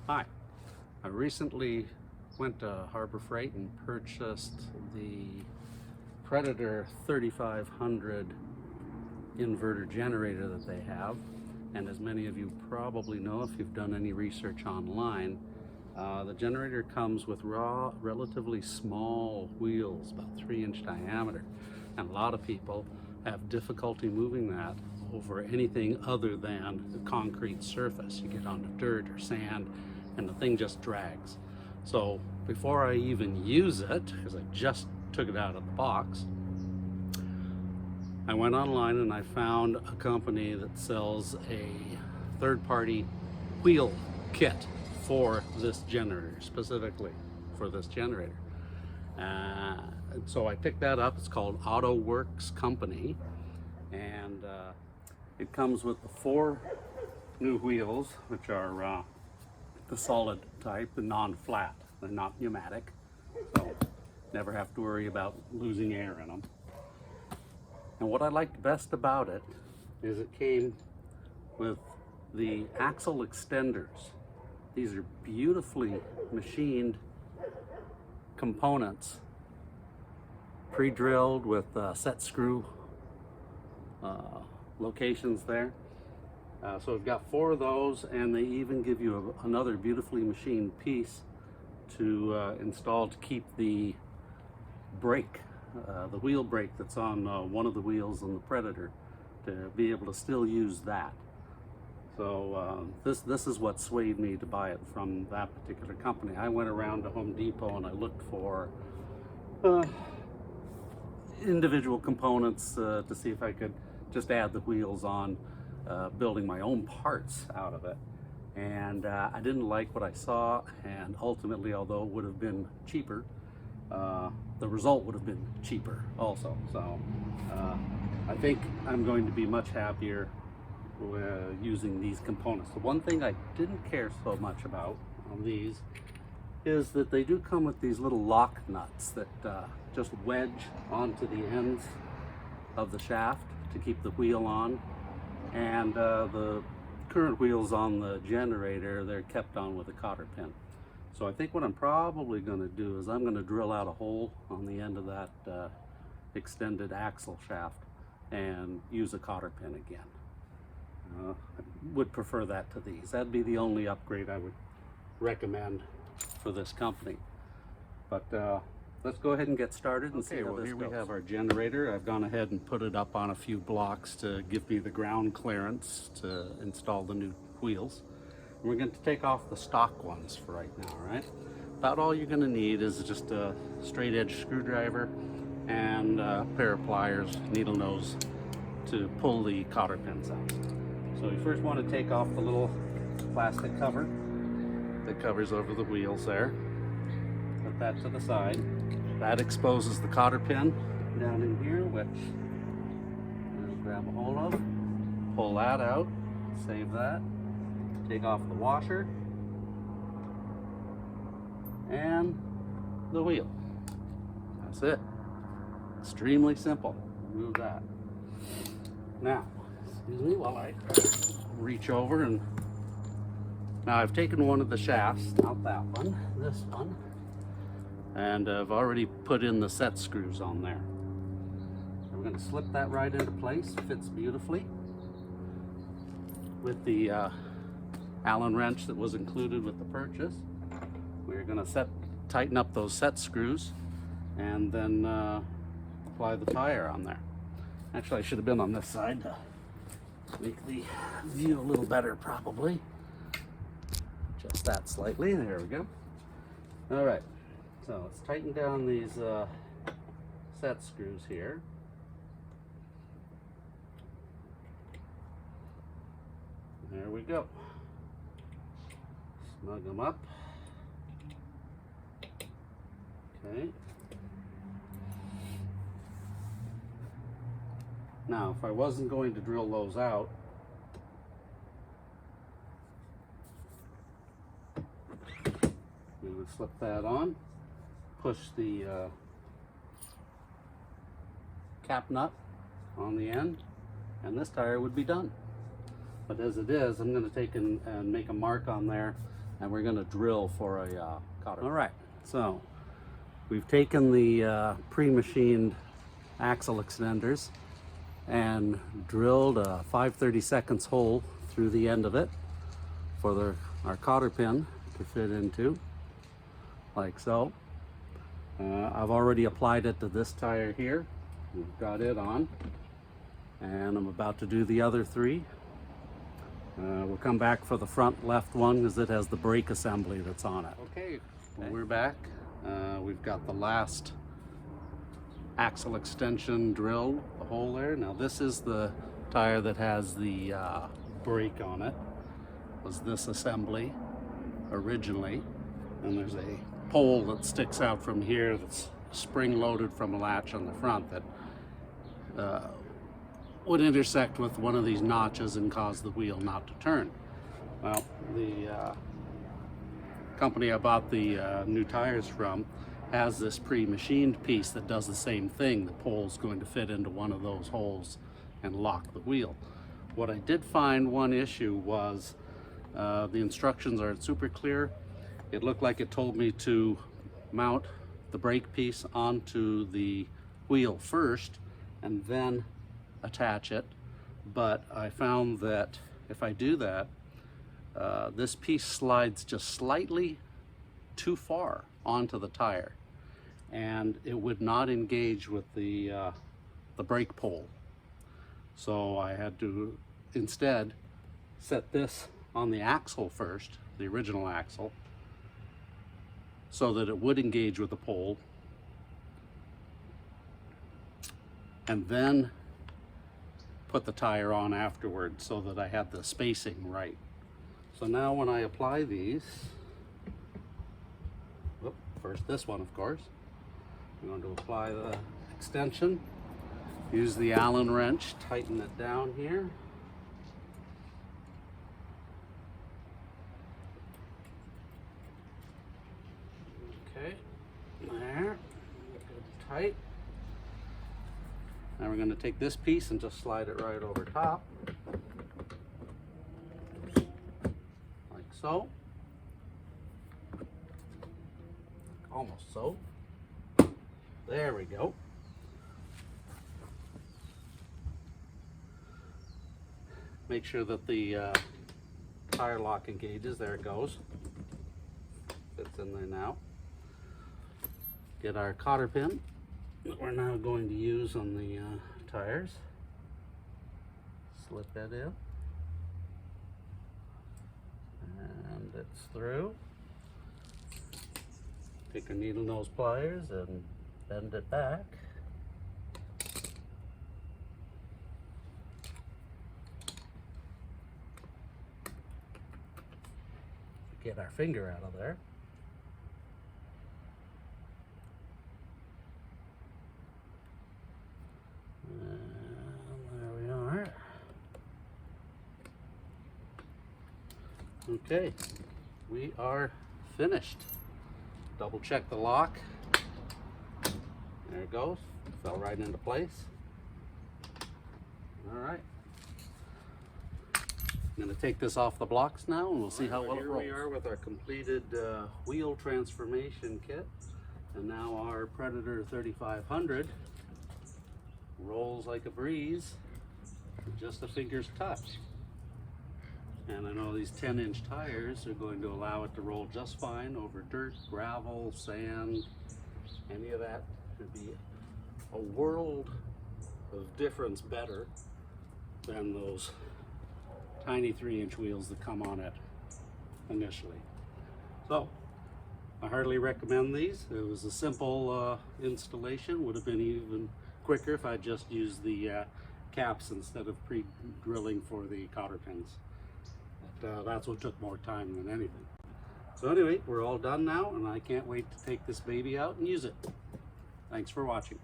Hi, I recently went to Harbor Freight and purchased the Predator 3500 inverter generator that they have. And as many of you probably know, if you've done any research online, the generator comes with relatively small wheels, about 3-inch diameter. And a lot of people have difficulty moving that over anything other than the concrete surface. You get onto dirt or sand and the thing just drags. So before I even use it, because I just took it out of the box, I went online and I found a company that sells a third-party wheel kit for this generator, specifically for this generator. And so I picked that up. It's called AutoWorks Company, and it comes with the 4 new wheels, which are the solid type, the non-flat. They're not pneumatic, so never have to worry about losing air in them. And what I liked best about it is it came with the axle extenders. These are beautifully machined components, pre-drilled with set screw locations there. So we've got 4 of those, and they even give you another beautifully machined piece to install to keep the brake, the wheel brake that's on one of the wheels on the Predator, to be able to still use that. So this is what swayed me to buy it from that particular company. I went around to Home Depot and I looked for individual components to see if I could just add the wheels on, building my own parts out of it. And I didn't like what I saw, and ultimately, although it would have been cheaper, the result would have been cheaper also. So I think I'm going to be much happier using these components. The one thing I didn't care so much about on these is that they do come with these little lock nuts that just wedge onto the ends of the shaft to keep the wheel on. And the current wheels on the generator, they're kept on with a cotter pin. So I think what I'm probably going to do is I'm going to drill out a hole on the end of that extended axle shaft and use a cotter pin again. I would prefer that to these. That'd be the only upgrade I would recommend for this company. But let's go ahead and get started and see how this goes. Here we have our generator. I've gone ahead and put it up on a few blocks to give me the ground clearance to install the new wheels. We're going to take off the stock ones for right now, right? About all you're going to need is just a straight edge screwdriver and a pair of pliers, needle nose, to pull the cotter pins out. So you first want to take off the little plastic cover that covers over the wheels there. Put that to the side. That exposes the cotter pin down in here, which I'll grab a hold of. Pull that out, save that. Take off the washer and the wheel. That's it. Extremely simple. Remove that. Now, excuse me while I reach over, and now I've taken one of the shafts, not that one, this one, and I've already put in the set screws on there. So we're going to slip that right into place. Fits beautifully with the Allen wrench that was included with the purchase. We're going to tighten up those set screws and then apply the tire on there. Actually, I should have been on this side to make the view a little better, probably. Just that slightly. There we go. All right. So let's tighten down these set screws here. There we go. Snug them up. Okay. Now, if I wasn't going to drill those out, we would slip that on, push the cap nut on the end, and this tire would be done. But as it is, I'm going to take and make a mark on there and we're going to drill for a cotter. All right, so we've taken the pre-machined axle extenders and drilled a 5/32 hole through the end of it for our cotter pin to fit into, like so. I've already applied it to this tire here. We've got it on, and I'm about to do the other three. We'll come back for the front left one because it has the brake assembly that's on it. Okay, well, we're back. We've got the last axle extension drilled, the hole there. Now this is the tire that has the brake on it. Was this assembly originally, and there's a pole that sticks out from here that's spring loaded from a latch on the front that would intersect with one of these notches and cause the wheel not to turn. Well, the company I bought the new tires from has this pre-machined piece that does the same thing. The pole's going to fit into one of those holes and lock the wheel. What I did find one issue was the instructions aren't super clear. It looked like it told me to mount the brake piece onto the wheel first and then attach it, but I found that if I do that, this piece slides just slightly too far onto the tire, and it would not engage with the brake pole. So I had to instead set this on the axle first, the original axle, so that it would engage with the pole, and then put the tire on afterwards so that I had the spacing right. So now when I apply these, first this one of course, I'm going to apply the extension, use the Allen wrench, tighten it down here. Okay, there, good tight. Now we're going to take this piece and just slide it right over top, like so. Almost so. There we go. Make sure that the tire lock engages. There it goes. Fits in there now. Get our cotter pin that we're now going to use on the tires. Slip that in. And it's through. Take our needle nose pliers and bend it back. Get our finger out of there. And there we are. Okay, we are finished. Double check the lock. There it goes. Fell right into place. All right. I'm going to take this off the blocks now and we'll see how well it rolls. Here we are with our completed wheel transformation kit. And now our Predator 3500 rolls like a breeze, just a finger's touch. And I know these 10-inch tires are going to allow it to roll just fine over dirt, gravel, sand, any of that. Should be a world of difference better than those tiny 3-inch wheels that come on it initially. So I heartily recommend these. It was a simple installation. Would have been even quicker if I just used the caps instead of pre-drilling for the cotter pins. But that's what took more time than anything. So anyway, we're all done now, and I can't wait to take this baby out and use it. Thanks for watching.